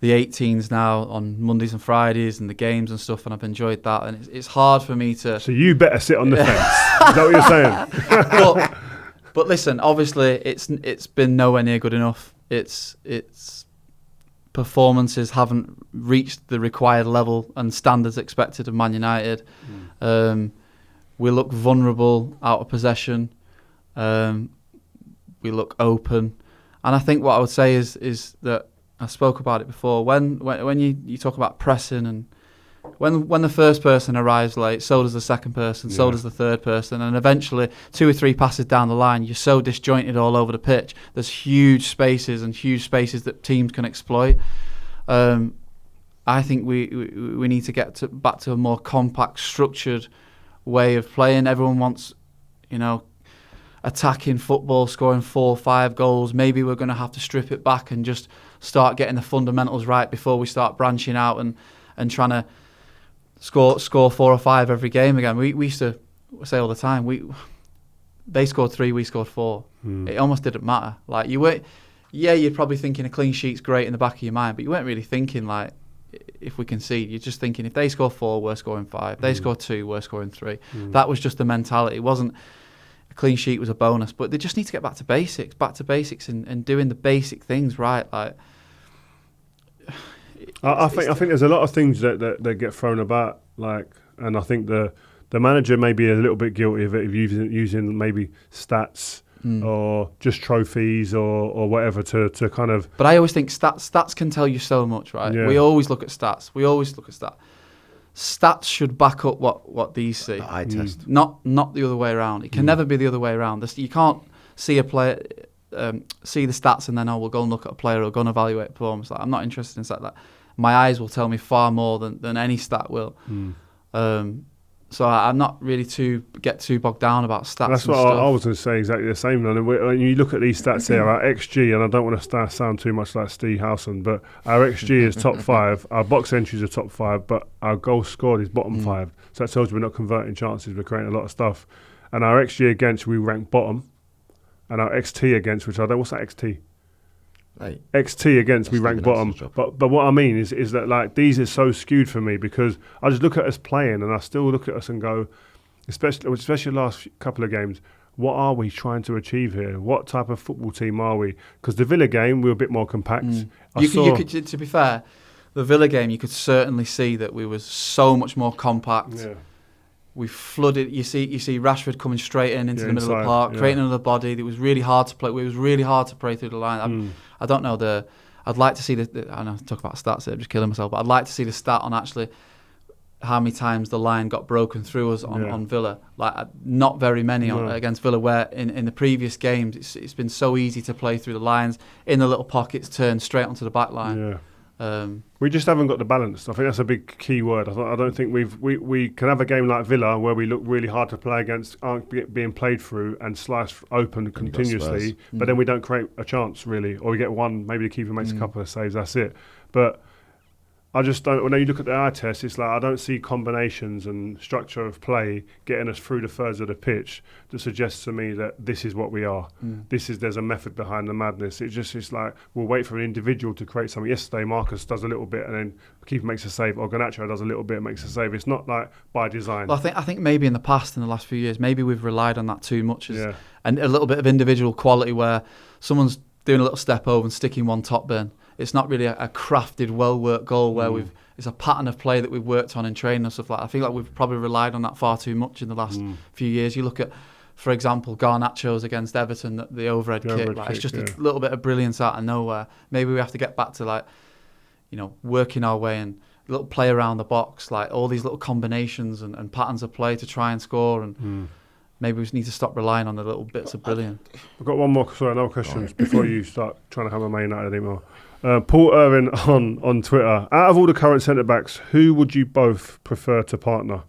the 18s now on Mondays and Fridays and the games and stuff, and I've enjoyed that, and it's hard for me to... So you better sit on the fence. Is that what you're saying? But listen, obviously it's been nowhere near good enough. It's performances haven't reached the required level and standards expected of Man United. We look vulnerable out of possession. We look open, and I think what I would say is that I spoke about it before. When you talk about pressing, and when the first person arrives late, so does the second person, so does the third person, and eventually 2 or 3 passes down the line, you're so disjointed all over the pitch. There's huge spaces that teams can exploit. I think we need to get back to a more compact, structured way of playing. Everyone wants, attacking football, scoring 4 or 5 goals. Maybe we're going to have to strip it back and just start getting the fundamentals right before we start branching out and trying to score 4 or 5 every game again. We used to say all the time, They scored 3, we scored 4. It almost didn't matter. Like you weren't. Yeah, you're probably thinking a clean sheet's great in the back of your mind, but you weren't really thinking like, if we concede, you're just thinking if they score 4, we're scoring 5. If they score 2, we're scoring 3. That was just the mentality. It wasn't a clean sheet was a bonus, but they just need to get back to basics, and doing the basic things right. Like, I think there's a lot of things that get thrown about, like, and I think the manager may be a little bit guilty of it, of using maybe stats or just trophies or whatever to kind of. But I always think stats can tell you so much, right? Yeah. We always look at stats. Stats should back up what these see. The eye test. Not the other way around. It can never be the other way around. You can't see a player, see the stats and then we'll go and look at a player or go and evaluate performance. Like, I'm not interested in stat. Like, my eyes will tell me far more than any stat will. So I'm not really get too bogged down about stats. That's and what stuff. I was going to say, exactly the same. And when you look at these stats here, our XG, and I don't want to sound too much like Steve Howson, but our XG is top 5, our box entries are top 5, but our goals scored is bottom 5. So that tells you we're not converting chances, we're creating a lot of stuff. And our XG against, we rank bottom, and our XT against, which I don't, what's that XT? Right. XT against, we rank bottom. But what I mean is that, like, these are so skewed for me, because I just look at us playing and I still look at us and go, especially the last couple of games, what are we trying to achieve here? What type of football team are we? Because the Villa game, we were a bit more compact. You could, to be fair, the Villa game, you could certainly see that we was so much more compact. Yeah. We flooded. You see Rashford coming straight into the middle of the park, creating another body. It was really hard to play. It was really hard to play through the line. I don't know I'd like to see I know talk about stats here, I'm just killing myself. But I'd like to see the stat on actually how many times the line got broken through us on Villa. Like, not very many against Villa. Where in the previous games it's been so easy to play through the lines in the little pockets, turn straight onto the back line. Yeah. We just haven't got the balance. I think that's a big key word. I don't think we can have a game like Villa where we look really hard to play against, aren't being played through and sliced open continuously, but then we don't create a chance really, or we get one, maybe the keeper makes a couple of saves, that's it. But I just don't. When you look at the eye test, it's like I don't see combinations and structure of play getting us through the thirds of the pitch that suggests to me that this is what we are. There's a method behind the madness. It's like we'll wait for an individual to create something. Yesterday, Marcus does a little bit, and then the keeper makes a save, or Garnacho does a little bit and makes a save. It's not like by design. Well, I think maybe in the past, in the last few years, maybe we've relied on that too much, and a little bit of individual quality where someone's doing a little step over and sticking one top bin. It's not really a crafted, well-worked goal where it's a pattern of play that we've worked on in training and stuff like that. I feel like we've probably relied on that far too much in the last few years. You look at, for example, Garnacho's against Everton, the overhead kick. It's just a little bit of brilliance out of nowhere. Maybe we have to get back to, working our way and a little play around the box, like all these little combinations and patterns of play to try and score. And maybe we just need to stop relying on the little bits of brilliance. I've got one more. Sorry, another question before you start trying to have a Man United anymore. Paul Irwin on Twitter. Out of all the current centre-backs, who would you both prefer to partner?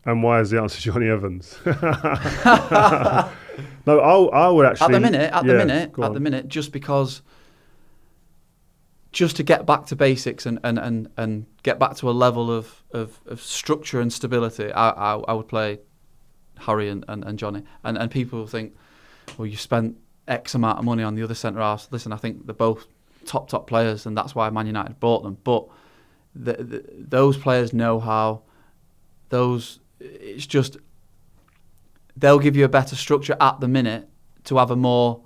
And why is the answer Jonny Evans? No, I would actually... At the minute, just because... Just to get back to basics and get back to a level of structure and stability, I would play Harry and Jonny. And people think, well, you spent X amount of money on the other centre-halves. Listen, I think they're both top players, and that's why Man United bought them. But those players know how. It's just they'll give you a better structure at the minute to have a more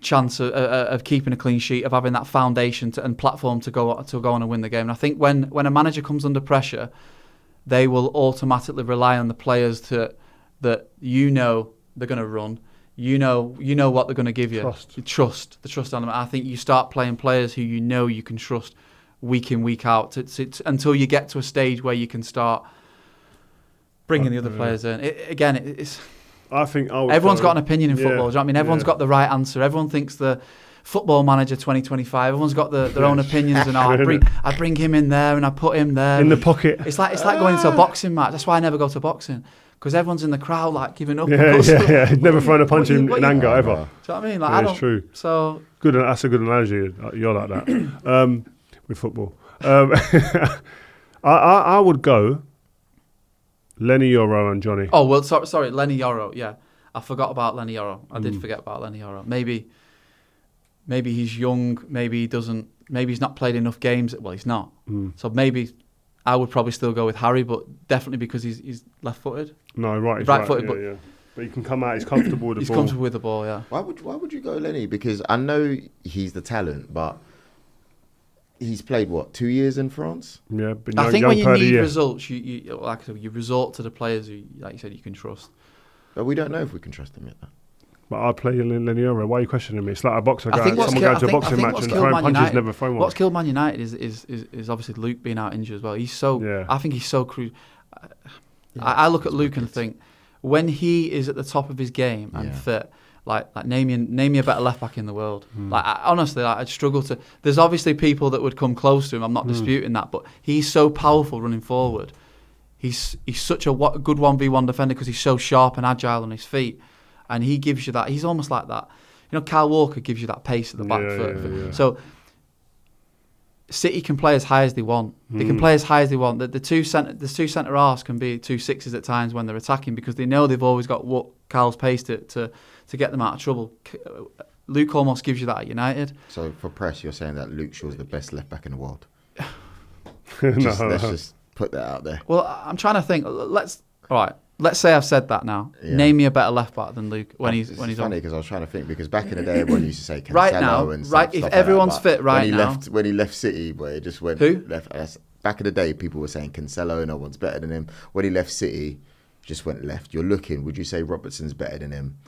chance of keeping a clean sheet, of having that foundation and platform to go on and win the game. And I think when a manager comes under pressure, they will automatically rely on the players that they're going to run. You know what they're going to give you. The trust element. I think you start playing players who you can trust week in, week out until you get to a stage where you can start bringing the other players in. It's. I think everyone's got an opinion in football. Do you know what I mean? Everyone's got the right answer. Everyone thinks the Football Manager 2025. Everyone's got their own opinions, and I bring him in there and I put him there in the pocket. It's like going into a boxing match. That's why I never go to boxing. Because everyone's in the crowd, like, giving up. Yeah. Never thrown a punch in anger, ever. Do you know what I mean? Like, it's true. So good. That's a good analogy. You're like that with football. I would go Lenny Yoro and Jonny. Oh, well, sorry, Lenny Yoro, yeah. I forgot about Lenny Yoro. I did forget about Lenny Yoro. Maybe he's young. Maybe he doesn't. Maybe he's not played enough games. Well, he's not. So maybe I would probably still go with Harry, but definitely because he's left-footed. No, right. He's right-footed, yeah, but he can come out. He's comfortable with the ball. He's comfortable with the ball. Yeah. Why would you go Lenny? Because I know he's the talent, but he's played 2 years in France. Yeah, but I think when you need results, you like I said, you resort to the players who, like you said, you can trust. But we don't know if we can trust him yet. But I'd play Lenny Yoro. Why are you questioning me? It's like a boxer I guy. think Someone going to a boxing match and throwing punches, never thrown one. What's killed Man United is obviously Luke being out injured as well. He's so. Yeah. I think he's so crucial. I look at Luke and think when he is at the top of his game and fit. Like name me a better left back in the world. Honestly, I'd struggle to. There's obviously people that would come close to him. I'm not disputing that, but he's so powerful running forward. He's such a good 1v1 defender because he's so sharp and agile on his feet, and he gives you that. He's almost like that. Kyle Walker gives you that pace at the back foot. Yeah. So City can play as high as they want. They can play as high as they want. The two centre halves can be 2 6s at times when they're attacking because they know they've always got Kyle's pace to get them out of trouble. Luke almost gives you that at United. So for press, you're saying that Luke Shaw's the best left back in the world. Let's just put that out there. Well, I'm trying to think. Let's say I've said that now. Yeah. Name me a better left back than Luke when he's funny on. Because I was trying to think because back in the day everyone used to say Cancelo right now, and stuff if like everyone's that, fit right now. When he left City, where it just went Who? left. Back in the day, people were saying Cancelo, no one's better than him. When he left City, just went left. You're looking. Would you say Robertson's better than him?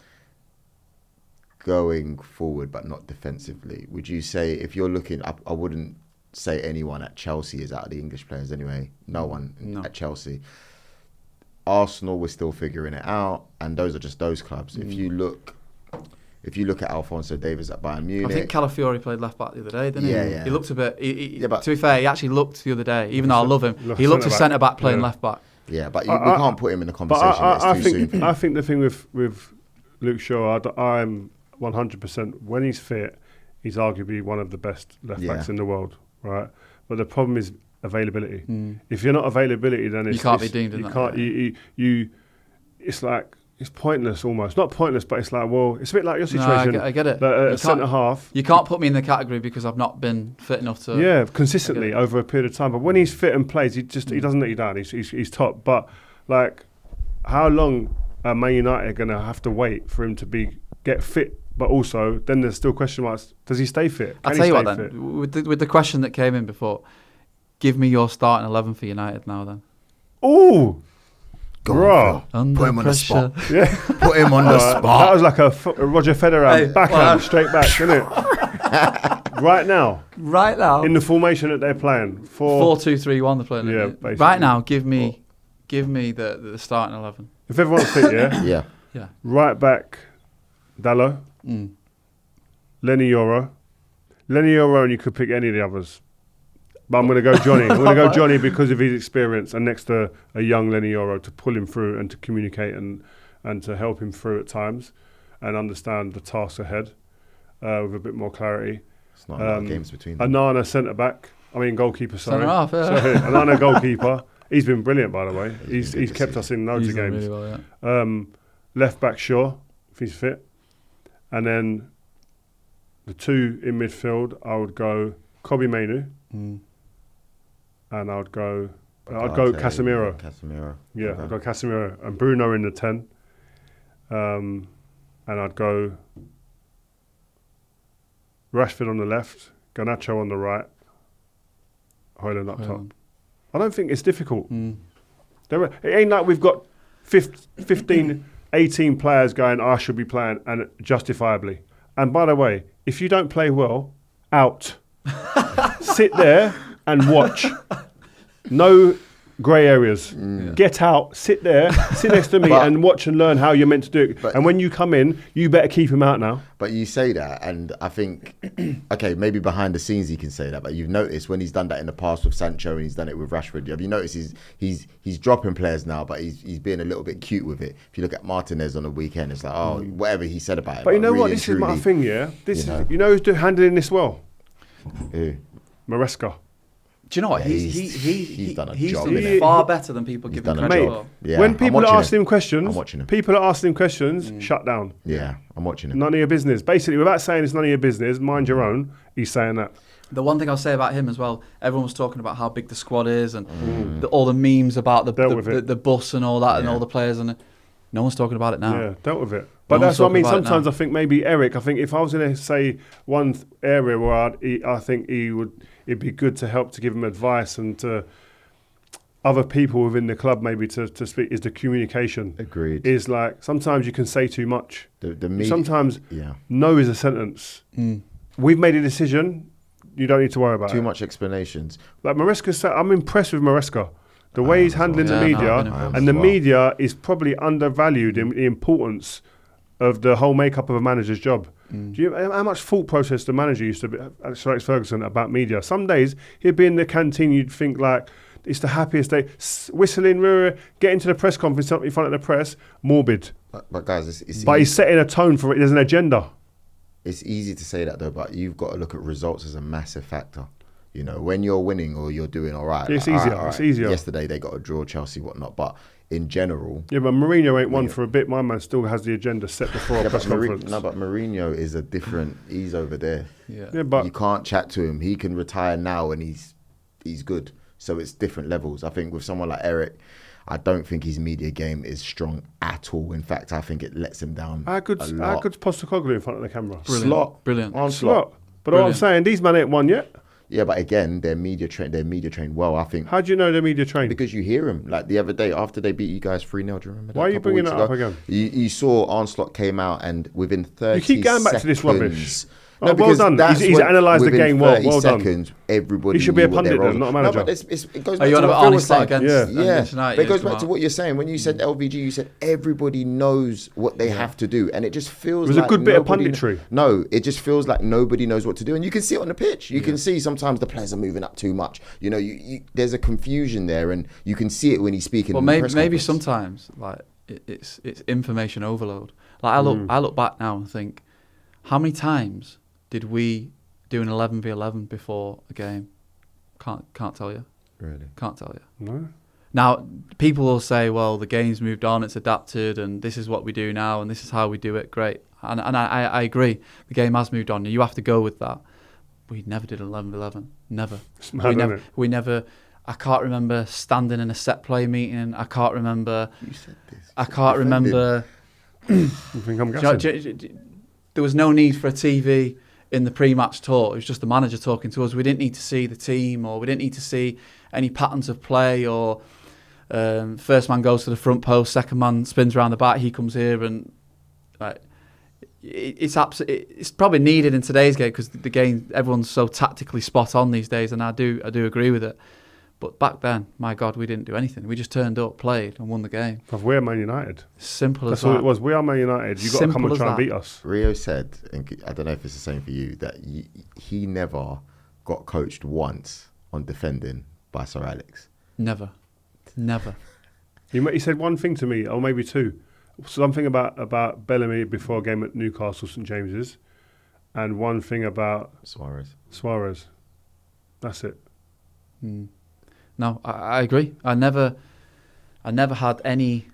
Going forward, but not defensively. Would you say if you're looking? I wouldn't say anyone at Chelsea is out of the English players anyway. No one at Chelsea. Arsenal, we're still figuring it out, and those are just those clubs. If you look at Alphonso Davies at Bayern Munich, I think Calafiori played left back the other day, didn't he? Yeah. He looked a bit. To be fair, he actually looked the other day. Even though I love him, he looked a centre back playing left back. Yeah, but we can't put him in the conversation. I think the thing with Luke Shaw, I'm 100%. When he's fit, he's arguably one of the best left backs in the world, right? But the problem is availability. If you're not availability, then you can't be deemed in that. It's like it's pointless almost. Not pointless, but it's like it's a bit like your situation. No, I get it. Like, centre half. You can't put me in the category because I've not been fit enough to. Yeah, consistently over a period of time. But when he's fit and plays, he doesn't let you down. He's top. But like, how long are Man United going to have to wait for him to get fit? But also, then there's still question marks. Does he stay fit? I'll tell you what then. With the question that came in before, give me your starting 11 for United now then. Ooh! Bro. Put him on the spot. Yeah. Put him on the spot. That was like a Roger Federer backhand, straight back, isn't it? Right now. In the formation that they're playing. 4-2-3-1 they're playing. Yeah, basically. Right now, give me the starting 11. If everyone's fit, yeah? Yeah. Right back, Dallo. Lenny Yoro, and you could pick any of the others. But I'm going to go Jonny. I'm going to go Jonny because of his experience and next to a young Lenny Yoro to pull him through and to communicate and to help him through at times and understand the task ahead with a bit more clarity. It's not a lot of games between them. Goalkeeper, sorry. Centre-half, yeah. Sorry. Anana goalkeeper. He's been brilliant, by the way. He's kept us in loads of games. Really well, yeah. Left back, Shaw, if he's fit. And then the two in midfield, I would go Kobe Mainu. And I'd go Casemiro. Yeah, okay. I'd go Casemiro and Bruno in the 10. And I'd go Rashford on the left, Garnacho on the right, Højlund up top. I don't think it's difficult. It ain't like we've got 15, 18 players going, I should be playing, and justifiably. And by the way, if you don't play well, out. Sit there and watch. No grey areas. Get out, sit there, sit next to me and watch and learn how you're meant to do it. And when you come in, you better keep him out now. But you say that, and I think, okay, maybe behind the scenes he can say that, but you've noticed when he's done that in the past with Sancho and he's done it with Rashford, have you noticed he's dropping players now, but he's being a little bit cute with it. If you look at Martinez on the weekend, it's like, whatever he said about it. But you know really what, this is my thing, yeah? You know who's handling this well? Who? Maresca. Do you know what? Yeah, he's done a job, done innit? far better than people He's give him done a credit job. for. Yeah, When I'm people are watching asking him I'm questions, watching him. people are asking him questions, shut down. Yeah, I'm watching him. None of your business. Basically, without saying it's none of your business, mind your own, he's saying that. The one thing I'll say about him as well, everyone was talking about how big the squad is and all the memes about the bus and all that and all the players, and no one's talking about it now. Yeah, dealt with it. But No that's one's what I mean. talking about it Sometimes now. I think maybe Erik, if I was going to say one area where I think it'd be good to help to give him advice and to other people within the club maybe to speak, is the communication. Agreed. Is like, sometimes you can say too much. Sometimes yeah. no is a sentence. We've made a decision. You don't need to worry about it. Too much explanations. Like Maresca said, I'm impressed with Maresca. The way he's handling the media, and the media is probably undervalued in the importance of the whole makeup of a manager's job. Do you know how much thought process the manager used to be, Sir Alex Ferguson, about media? Some days he'd be in the canteen, you'd think like, it's the happiest day, whistling, getting to the press conference in front of the press, morbid. But guys, it's But he's setting a tone for it. There's an agenda. It's easy to say that though, but you've got to look at results as a massive factor. You know, when you're winning or you're doing all right. It's like, easier. all right. It's easier. Yesterday they got a draw, Chelsea, whatnot. But in general, Yeah, but Mourinho ain't won for a bit. My man still has the agenda set before a press but conference. but Mourinho is a different. He's over there. Yeah, but You can't chat to him. He can retire now and he's good. So it's different levels. I think with someone like Erik, I don't think his media game is strong at all. In fact, I think it lets him down. how good's Postecoglou in front of the camera? Brilliant. On Slot. But all I'm saying, these men ain't won yet. Yeah, but again, they're media trained well. I think How do you know they're media trained? because you hear him. Like the other day after they beat you guys 3-0, do you remember? Why are that, you a couple bringing weeks that up ago? again? You saw Arnslot came out and within 30 You keep going back to this seconds- rubbish. No, well because done. that's He's when analysed the within game well. 30 Well done. seconds, everybody He should be a knew what their pundit then, roles not a were. manager. No, but it goes Are back you to on what about Phil was Arnslot saying. against Yeah. Manchester United? But it goes Come back to out. what you're saying. When you said LVG, you said everybody knows what they have to do. And it just feels It was like a good bit of nobody punditry. No, it just feels like nobody knows what to do. And you can see it on the pitch. You can see sometimes the players are moving up too much. You know, there's a confusion there and you can see it when he's speaking. Well, in the press maybe conference. sometimes like it's information overload. Like I look back now and think, how many times did we do an 11v11 before a game? Can't tell you. Really? Can't tell you. No. Now people will say, well, the game's moved on, it's adapted, and this is what we do now, and this is how we do it. Great, and I agree. The game has moved on. You have to go with that. We never did an 11v11. Never. It's mad, isn't it? We never. I can't remember standing in a set play meeting. I can't remember. You said this. I can't remember. You think I'm guessing? There was no need for a TV in the pre-match talk. It was just the manager talking to us. We didn't need to see the team, or we didn't need to see any patterns of play, or first man goes to the front post, second man spins around the back, he comes here, and it's probably needed in today's game because the game, everyone's so tactically spot on these days, and I do agree with it. But back then, my God, we didn't do anything. We just turned up, played, and won the game. We're Man United. Simple That's as all that. it was. We are Man United. You've got to come Simple and as try and that. beat us. Rio said, and I don't know if it's the same for you, that he never got coached once on defending by Sir Alex. Never. He said one thing to me, or maybe two. Something about Bellamy before a game at Newcastle St James's, and one thing about Suarez. That's it. No, I agree. I never had any.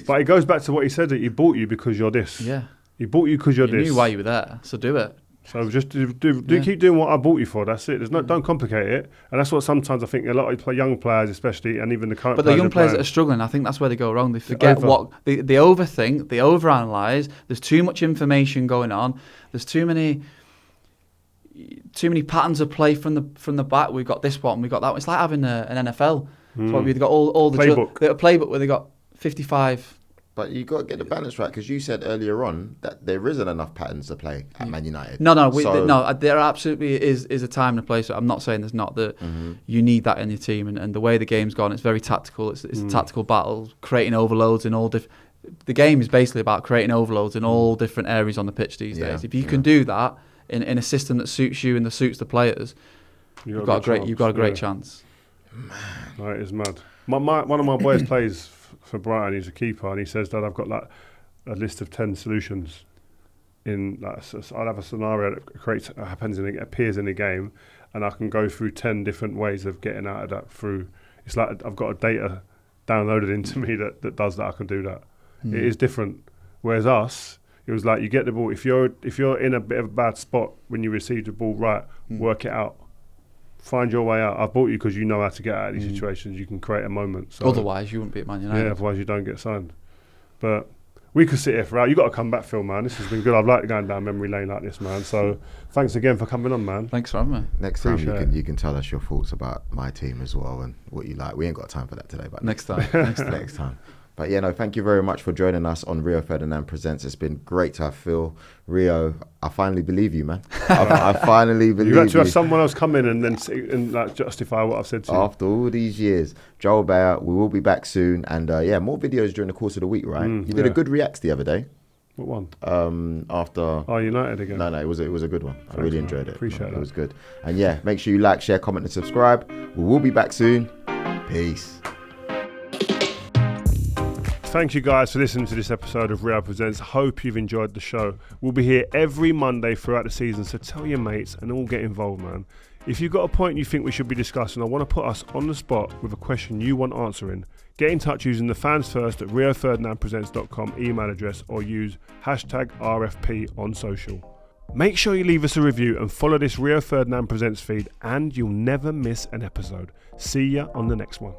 But it goes back to what he said, that he bought you because you're this. Yeah. He bought you because you're You this. knew why you were there, so do it. So just do Yeah. keep doing what I bought you for. That's it. Don't complicate it. And that's what sometimes I think a lot of young players, especially, and even the current. But the young players that playing. are struggling, I think that's where they go wrong. They forget they overthink, they overanalyze. There's too much information going on. There's too many patterns of play from the back. We've got this one, we've got that one. It's like having an NFL. So we've got all the Playbook. a playbook where they got 55. But you got to get the balance right because you said earlier on that there isn't enough patterns to play at Man United. No, there absolutely is a time and a place. I'm not saying there's not. You need that in your team, and the way the game's gone, it's very tactical. It's a tactical battle, creating overloads in all different. The game is basically about creating overloads in all different areas on the pitch these days. If you can do that in a system that suits you and that suits the players, you've got a great chance. Right, it's mad. One of my boys plays for Brighton. He's a keeper, and he says that I've got like a list of 10 solutions. I'll have a scenario that appears in the game, and I can go through 10 different ways of getting out of that through. It's like I've got a data downloaded into me that does that. I can do that. It is different. Whereas us, it was like you get the ball. If you're in a bit of a bad spot when you receive the ball, right, work it out. Find your way out. I bought you because you know how to get out of these situations. You can create a moment. So, otherwise, you wouldn't be at Man United. Yeah, otherwise you don't get signed. But we could sit here for hours. You got to come back, Phil, man. This has been good. I've liked going down memory lane like this, man. So thanks again for coming on, man. Thanks for having me. Next time you can tell us your thoughts about my team as well and what you like. We ain't got time for that today, but next time. Next time. But yeah, no, thank you very much for joining us on Rio Ferdinand Presents. It's been great to have Phil. Rio, I finally believe you, man. I finally believe you. You've had to have someone else come in and then like justify what I've said to you. After all these years. Joel Beya, we will be back soon. And yeah, more videos during the course of the week, right? You did a good reacts the other day. What one? After United again. No, it was a good one. I really enjoyed it. Appreciate it. It was good. And yeah, make sure you like, share, comment, and subscribe. We will be back soon. Peace. Thank you guys for listening to this episode of Rio Presents. Hope you've enjoyed the show. We'll be here every Monday throughout the season, so tell your mates and all get involved, man. If you've got a point you think we should be discussing or want to put us on the spot with a question you want answering, get in touch using the fans first at rioferdinandpresents.com email address or use hashtag RFP on social. Make sure you leave us a review and follow this Rio Ferdinand Presents feed and you'll never miss an episode. See ya on the next one.